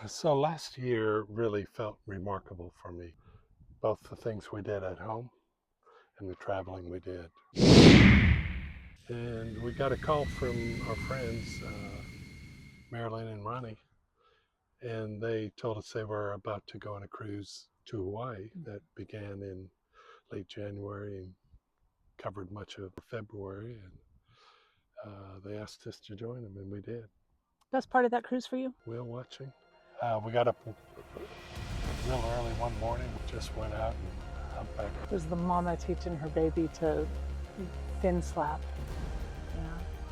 So last year really felt remarkable for me, both the things we did at home and the traveling we did. And we got a call from our friends, Marilyn and Ronnie, and they told us they were about to go on a cruise to Hawaii that began in late January and covered much of February. And they asked us to join them, and we did. Best part of that cruise for you? Whale watching. We got up real early one morning, just went out and humpbacked. It was the mama teaching her baby to fin slap. Yeah.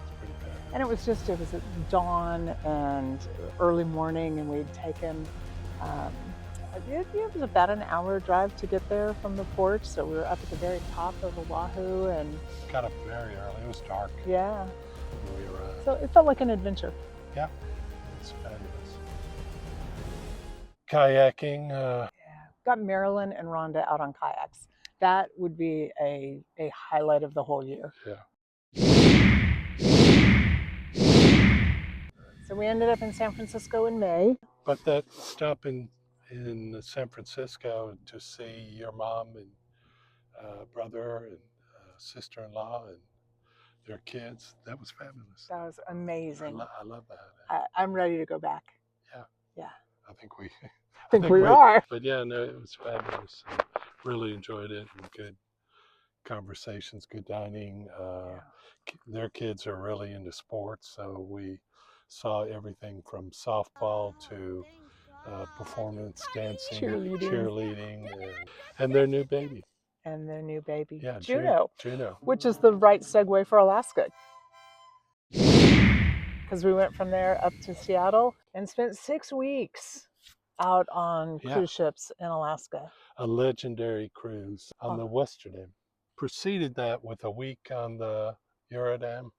It's pretty bad. And it was at dawn and early morning, and we'd taken, it was about an hour drive to get there from the port. So we were up at the very top of Oahu, and Got up very early. It was dark yeah. when we arrived. So it felt like an adventure. Yeah, it's fabulous. Kayaking. Got Marilyn and Rhonda out on kayaks. That would be a highlight of the whole year. Yeah. So we ended up in San Francisco in May. But that stop in San Francisco to see your mom and brother and sister-in-law and their kids, that was fabulous. That was amazing. I love that. I'm ready to go back. Yeah. Yeah. I think we I think we are. But yeah, no, it was fabulous. Really enjoyed it. And good conversations, good dining. Their kids are really into sports, so we saw everything from softball to performance, dancing, cheerleading, and their new baby. And their new baby, Yeah, Juno, Juno, which is the right segue for Alaska. Because we went from there up to Seattle and spent 6 weeks out on cruise ships in Alaska. A legendary cruise on the Westerdam. Preceded that with a week on the Eurodam.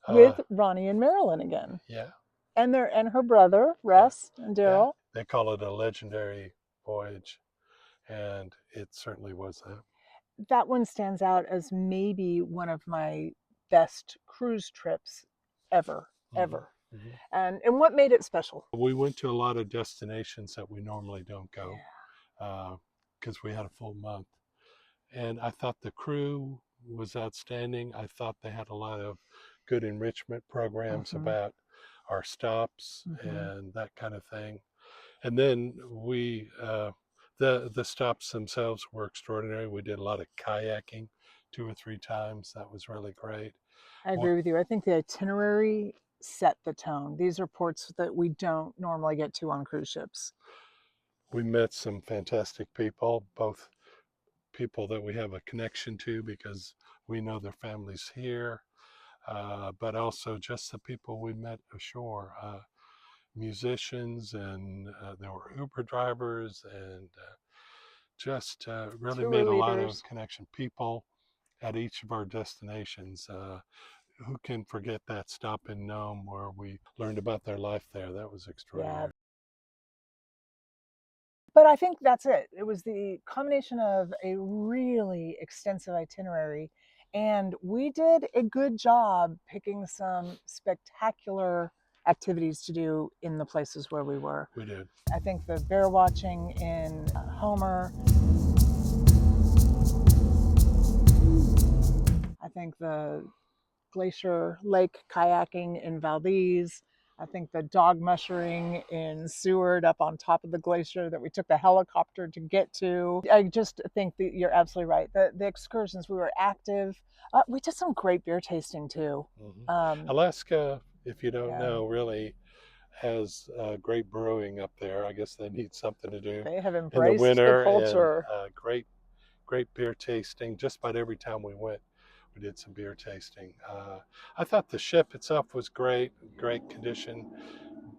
With Ronnie and Marilyn again. Yeah. And her brother, Russ and Daryl. Yeah. They call it a legendary voyage, and it certainly was that. That one stands out as maybe one of my best cruise trips ever. Mm-hmm. And what made it special? We went to a lot of destinations that we normally don't go because we had a full month. And I thought the crew was outstanding. I thought they had a lot of good enrichment programs about our stops and that kind of thing. And then we, the stops themselves were extraordinary. We did a lot of kayaking 2 or 3 times. That was really great. I agree with you. I think the itinerary set the tone. These are ports that we don't normally get to on cruise ships. We met some fantastic people, both people that we have a connection to because we know their families here, but also just the people we met ashore, musicians, and there were Uber drivers, and just really Tour made a leaders. lot of connection. People at each of our destinations. Who can forget that stop in Nome where we learned about their life there? That was extraordinary. Yeah. But I think that's it. It was the combination of a really extensive itinerary, and we did a good job picking some spectacular activities to do in the places where we were. We did. I think the bear watching in Homer. I think the Glacier Lake kayaking in Valdez. I think the dog mushering in Seward up on top of the glacier that we took the helicopter to get to. I just think that you're absolutely right. The excursions, we were active. We did some great beer tasting too. Alaska, if you don't know, really has great brewing up there. I guess they need something to do. They have embraced in the winter, the culture. And, great beer tasting. Just about every time we went, we did some beer tasting. I thought the ship itself was great condition,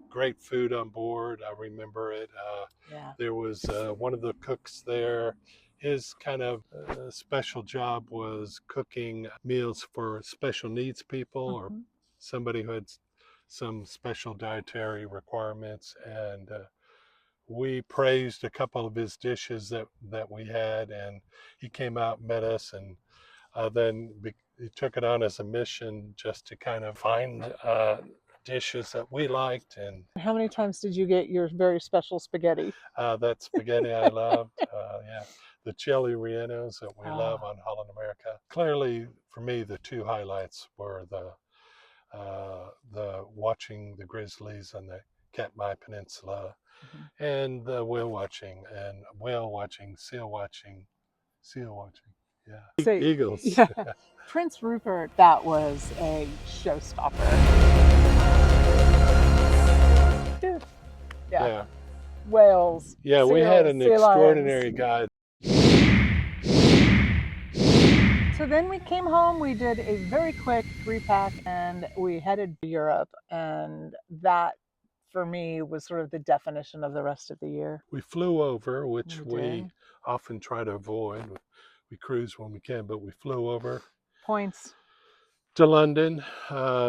great food on board. I remember it. There was one of the cooks there. His kind of special job was cooking meals for special needs people or somebody who had some special dietary requirements. And we praised a couple of his dishes that we had, and he came out and met us, and then he took it on as a mission just to kind of find dishes that we liked, and How many times did you get your very special spaghetti? that spaghetti I loved. Yeah, the chili rellenos that we love Ah, on Holland America. Clearly, for me, the two highlights were the watching the grizzlies on the Katmai Peninsula, mhm. and the whale watching, seal watching. Yeah, So, eagles. yeah, Prince Rupert, that was a showstopper. Yeah, Yeah, whales, yeah. We had seals, an sea lions. extraordinary guide. So then we came home, we did a very quick 3-pack, and we headed to Europe. And that, for me, was sort of the definition of the rest of the year. We flew over, which We we did. often try to avoid. We cruise when we can, but we flew over Points. to London,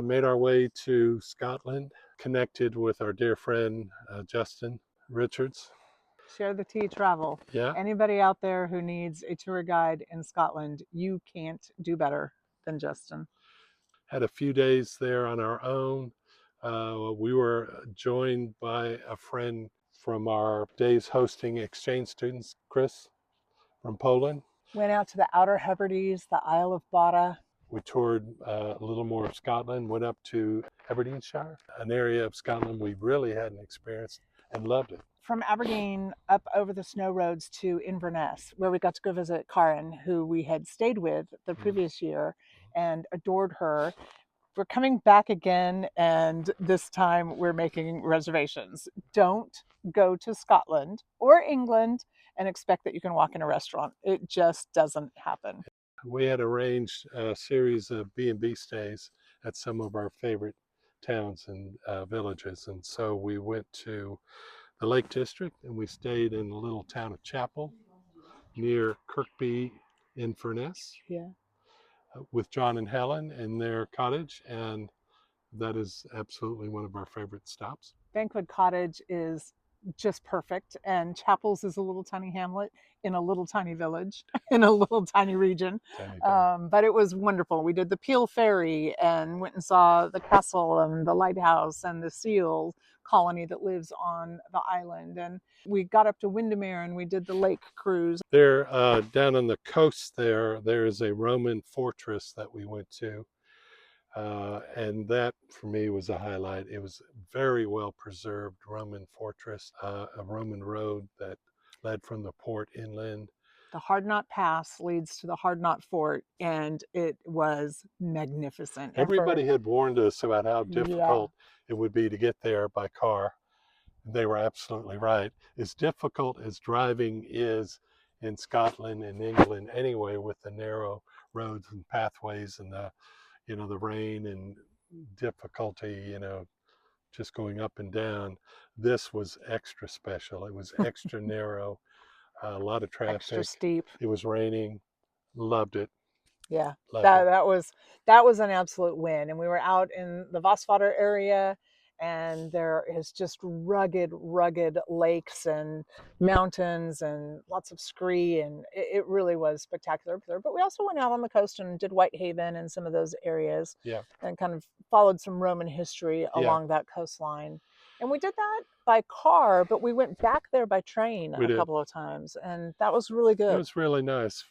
made our way to Scotland, connected with our dear friend Justin Richards. Share the tea, travel. Yeah, Anybody out there who needs a tour guide in Scotland, you can't do better than Justin. had a few days there on our own. We were joined by a friend from our days hosting exchange students, Chris from Poland. Went out to the Outer Hebrides, the Isle of Bada. We toured a little more of Scotland, went up to Aberdeenshire, an area of Scotland we really hadn't experienced, and loved it. From Aberdeen up over the snow roads to Inverness, where we got to go visit Karen, who we had stayed with the previous year and adored her. We're coming back again, and this time we're making reservations. Don't go to Scotland or England and expect that you can walk in a restaurant. It just doesn't happen. We had arranged a series of B&B stays at some of our favorite towns and villages, and so we went to the Lake District and we stayed in the little town of Chapel near Kirkby Inverness Yeah. with John and Helen in their cottage, and that is absolutely one of our favorite stops. Bankwood Cottage is just perfect, and Chapels is a little tiny hamlet in a little tiny village in a little tiny region. But it was wonderful. We did the Peel Ferry and went and saw the castle and the lighthouse and the seal colony that lives on the island. And we got up to Windermere and we did the lake cruise. There, down on the coast there is a Roman fortress that we went to. And that for me was a highlight. It was very well preserved Roman fortress, a Roman road that led from the port inland. The Hard Knot Pass leads to the Hard Knot Fort, and it was magnificent. Everybody had warned us about how Yeah, difficult it would be to get there by car. They were absolutely right. As difficult as driving is in Scotland and England anyway, with the narrow roads and pathways and the rain and difficulty, just going up and down. This was extra special. It was extra narrow, a lot of extra traffic. steep. It was raining. Loved it. Yeah, Loved it. that was an absolute win. And we were out in the Vossvater area, and there is just rugged lakes and mountains and lots of scree, and it really was spectacular. But we also went out on the coast and did Whitehaven and some of those areas, Yeah. and kind of followed some Roman history along that coastline. And we did that by car, but we went back there by train a couple of times, and that was really good. It was really nice.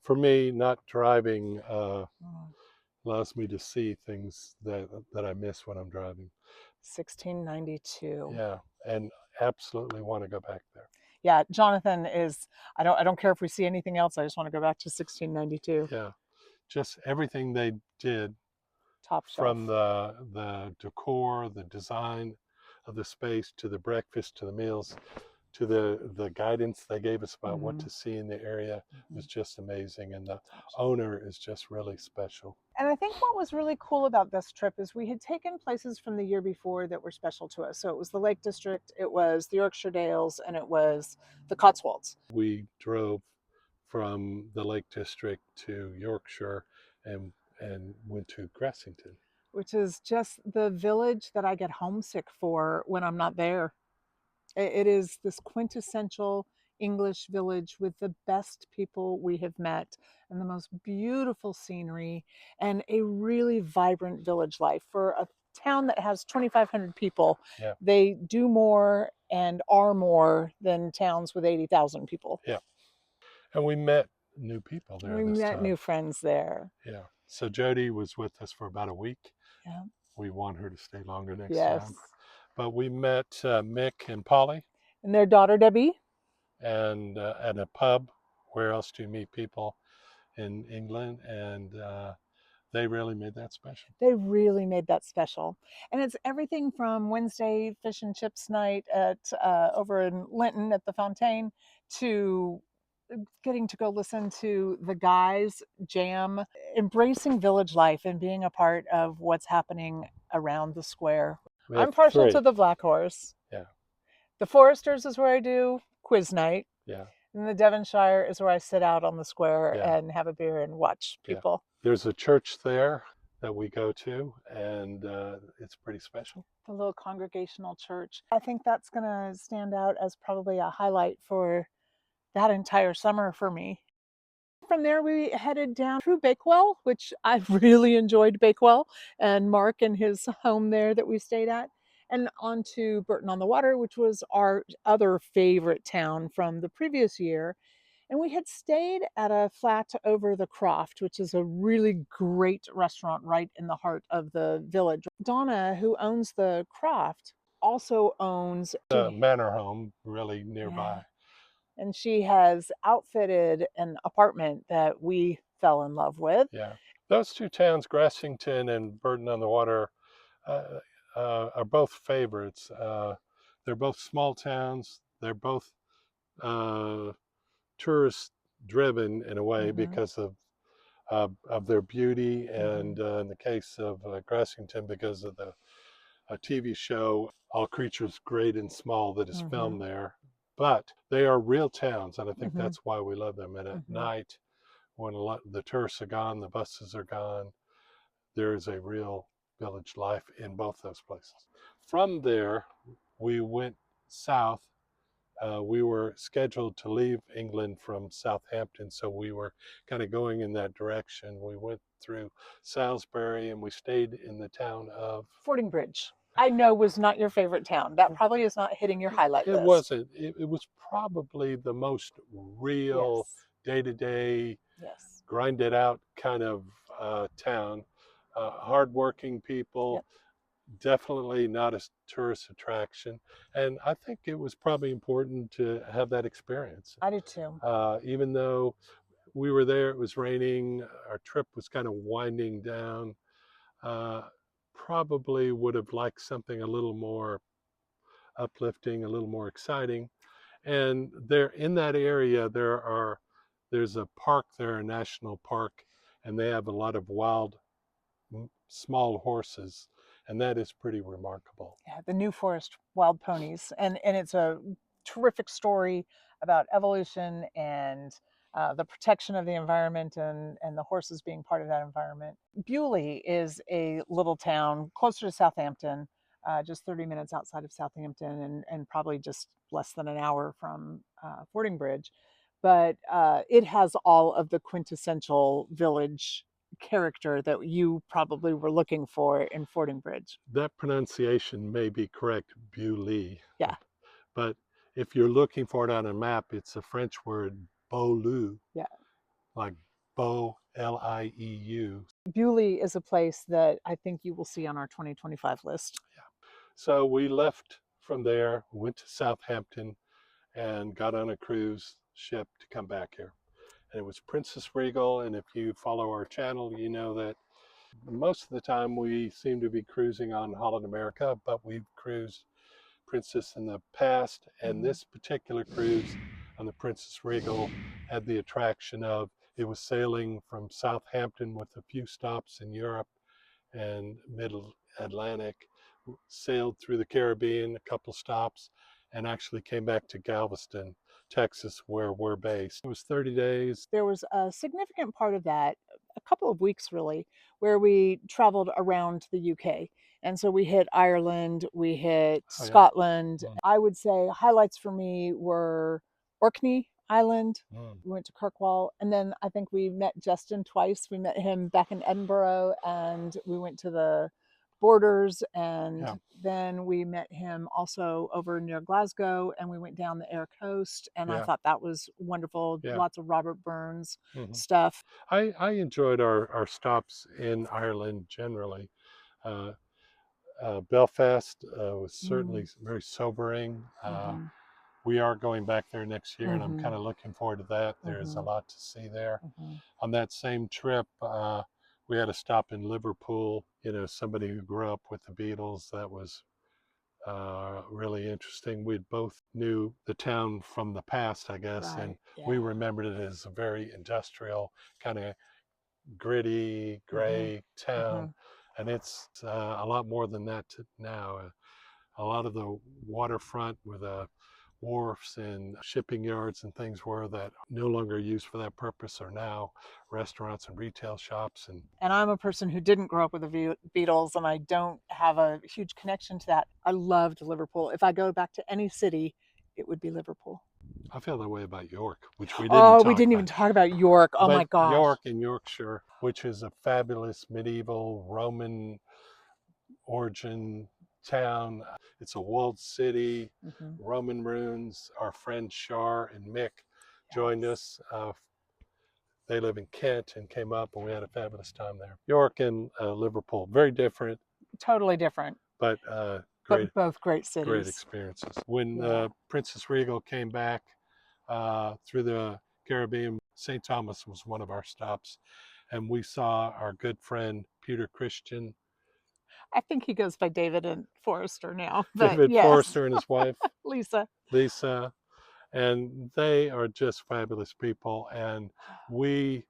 For me, not driving allows me to see things that I miss when I'm driving. 1692. Yeah, and absolutely want to go back there. Yeah, Jonathan is. I don't care if we see anything else. I just want to go back to 1692. Yeah, just everything they did, Top shelf. from the decor, the design of the space, to the breakfast, to the meals, to the guidance they gave us about what to see in the area was just amazing. And the owner is just really special. And I think what was really cool about this trip is we had taken places from the year before that were special to us. So it was the Lake District, it was the Yorkshire Dales, and it was the Cotswolds. We drove from the Lake District to Yorkshire and went to Grassington, which is just the village that I get homesick for when I'm not there. It is this quintessential English village with the best people we have met and the most beautiful scenery and a really vibrant village life. For a town that has 2,500 people, Yeah. they do more and are more than towns with 80,000 people. Yeah. And we met new people there We this met time. new friends there. Yeah. So Jody was with us for about a week. Yeah. We want her to stay longer next Yes. time. But we met Mick and Polly. And their daughter, Debbie. And at a pub. Where else do you meet people in England? And they really made that special. They really made that special. And it's everything from Wednesday fish and chips night at over in Linton at the Fontaine to getting to go listen to the guys jam, embracing village life and being a part of what's happening around the square. I'm partial to the Black Horse. Yeah. The Foresters is where I do quiz night. Yeah. And the Devonshire is where I sit out on the square Yeah. and have a beer and watch people. Yeah. There's a church there that we go to, and it's pretty special. The little congregational church. I think that's going to stand out as probably a highlight for that entire summer for me. From there, we headed down through Bakewell, which I really enjoyed Bakewell, and Mark and his home there that we stayed at, and on to Burton on the Water, which was our other favorite town from the previous year. And we had stayed at a flat over the Croft, which is a really great restaurant right in the heart of the village. Donna, who owns the Croft, also owns a manor home really nearby. Yeah. And she has outfitted an apartment that we fell in love with. Yeah. Those two towns, Grassington and Burton on the Water, are both favorites. They're both small towns. They're both tourist driven in a way because of their beauty, and in the case of Grassington, because of the TV show All Creatures Great and Small that is filmed there. But they are real towns, and I think that's why we love them. And at night, when the tourists are gone, the buses are gone, there is a real village life in both those places. From there, we went south. We were scheduled to leave England from Southampton, so we were kind of going in that direction. We went through Salisbury, and we stayed in the town of Fordingbridge. I know was not your favorite town. That probably is not hitting your highlight list. It wasn't. It was probably the most real, day-to-day, grinded out kind of town. Hardworking people, definitely not a tourist attraction. And I think it was probably important to have that experience. I do too. Even though we were there, it was raining, our trip was kind of winding down. Probably would have liked something a little more uplifting, a little more exciting. And there in that area, there's a park there, a national park, and they have a lot of wild small horses, and that is pretty remarkable. Yeah, the New Forest wild ponies, and it's a terrific story about evolution and the protection of the environment and the horses being part of that environment. Bewley is a little town closer to Southampton, just 30 minutes outside of Southampton, and probably just less than an hour from Fordingbridge. But it has all of the quintessential village character that you probably were looking for in Fordingbridge. That pronunciation may be correct, Bewley. Yeah. But if you're looking for it on a map, it's a French word, Beaulieu. Yeah. Like Beau, Lieu. Bewley is a place that I think you will see on our 2025 list. Yeah. So we left from there, went to Southampton, and got on a cruise ship to come back here. And it was Princess Regal, and if you follow our channel, you know that most of the time we seem to be cruising on Holland America, but we've cruised Princess in the past, and this particular cruise on the Princess Regal had the attraction of it was sailing from Southampton with a few stops in Europe and Mid-Atlantic, sailed through the Caribbean, a couple stops, and actually came back to Galveston, Texas, where we're based. It was 30 days. There was a significant part of that, a couple of weeks really, where we traveled around the UK. And so we hit Ireland, we hit Scotland. I would say highlights for me were Orkney Island. We went to Kirkwall, and then I think we met Justin twice. We met him back in Edinburgh, and we went to the borders. And Yeah. then we met him also over near Glasgow, and we went down the Ayr coast, and I Yeah. thought that was wonderful. Yeah. Lots of Robert Burns Hmm. stuff. I enjoyed our stops in Ireland generally. Uh, Belfast was certainly very sobering. Mm-hmm. We are going back there next year, and I'm Mm-hmm. kind of looking forward to that. There's a Mm-hmm. lot to see there. Mm-hmm. On that same trip, we had a stop in Liverpool. You know, somebody who grew up with the Beatles. That was really interesting. We both knew the town from the past, I guess, and Right. Yeah. we remembered it as a very industrial, kind of gritty, Mm-hmm. gray Mm-hmm. town. And it's a lot more than that now. A lot of the waterfront where the wharfs and shipping yards and things were that no longer used for that purpose are now restaurants and retail shops. And I'm a person who didn't grow up with the Beatles, and I don't have a huge connection to that. I loved Liverpool. If I go back to any city, it would be Liverpool. I feel that way about York, which we didn't Oh, we talk didn't even about. talk about York. Oh my But gosh. York in Yorkshire, which is a fabulous medieval Roman origin town. It's a walled city, Mm-hmm. Roman ruins. Our friends Shar and Mick joined Yes. us. They live in Kent and came up, and we had a fabulous time there. York and Liverpool, very different, Totally different, but but great, both great great cities. experiences. When Yeah. Princess Regal came back through the Caribbean, St. Thomas was one of our stops, and we saw our good friend Peter Christian, I think he goes by David and Forrester now, but David yes, Forrester, and his wife Lisa. Lisa, and they are just fabulous people. And we,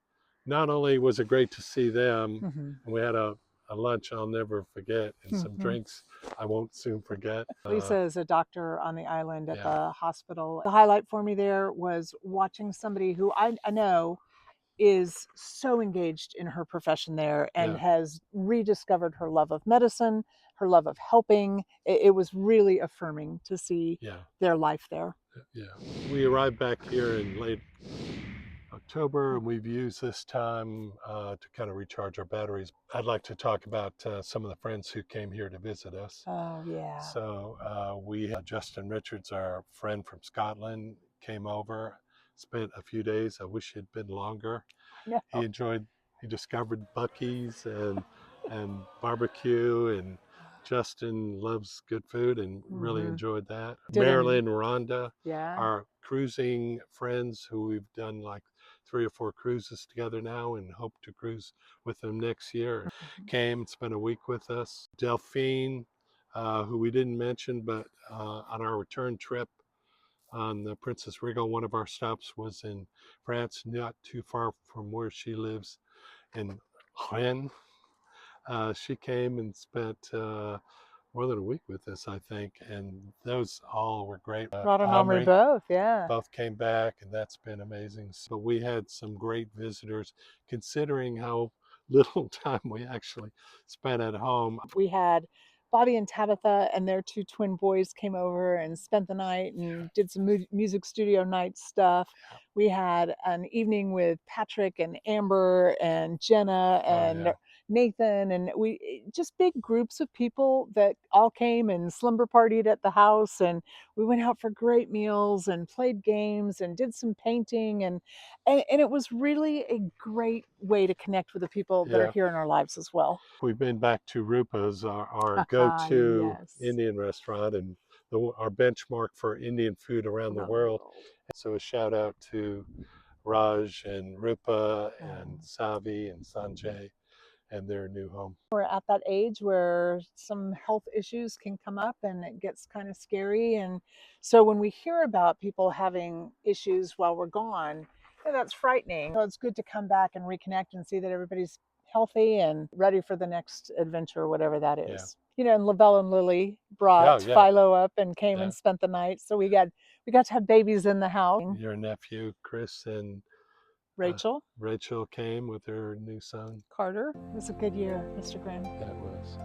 not only was it great to see them, Mm-hmm. and we had a lunch I'll never forget and some Mm-hmm. drinks I won't soon forget. Lisa is a doctor on the island at Yeah, the hospital. The highlight for me there was watching somebody who I know is so engaged in her profession there and yeah, has rediscovered her love of medicine, her love of helping. It was really affirming to see yeah, their life there. yeah. We arrived back here in late October, and we've used this time to kind of recharge our batteries. I'd like to talk about some of the friends who came here to visit us. Oh, yeah. So we had Justin Richards, our friend from Scotland, came over, spent a few days. I wish he'd been longer. I know. He discovered Buc-ee's and barbecue, and Justin loves good food and really Mm-hmm. enjoyed that. Didn't, Marilyn, Rhonda, yeah. our cruising friends who we've done like 3 or 4 cruises together now and hope to cruise with them next year, Mm-hmm. came and spent a week with us. Delphine, who we didn't mention, but on our return trip on the Princess Regal, one of our stops was in France, not too far from where she lives in Rennes. She came and spent more than a week with us, I think, and those all were great. Rod and Omri Omri both, yeah. both came back, and that's been amazing. But we had some great visitors, considering how little time we actually spent at home. We had Bobby and Tabitha and their 2 twin boys came over and spent the night and did some music studio night stuff. Yeah. We had an evening with Patrick and Amber and Jenna Oh and yeah, Nathan, and we just big groups of people that all came and slumber partied at the house, and we went out for great meals and played games and did some painting, and it was really a great way to connect with the people that are yeah. here in our lives as well. We've been back to Rupa's, our go-to Yes. Indian restaurant and our benchmark for Indian food around the Around the world. world. So a shout out to Raj and Rupa and Mm. Savi and Sanjay and their new home. We're at that age where some health issues can come up and it gets kind of scary. And so when we hear about people having issues while we're gone, that's frightening. So it's good to come back and reconnect and see that everybody's healthy and ready for the next adventure, whatever that Yeah. is. You know, and Lavelle and Lily Oh brought yeah, Philo up and came yeah. and spent the night. So we got to have babies in the house. Your nephew Chris and Rachel Rachel came with her new son. Carter. It was a good year, Mr. Graham. That was.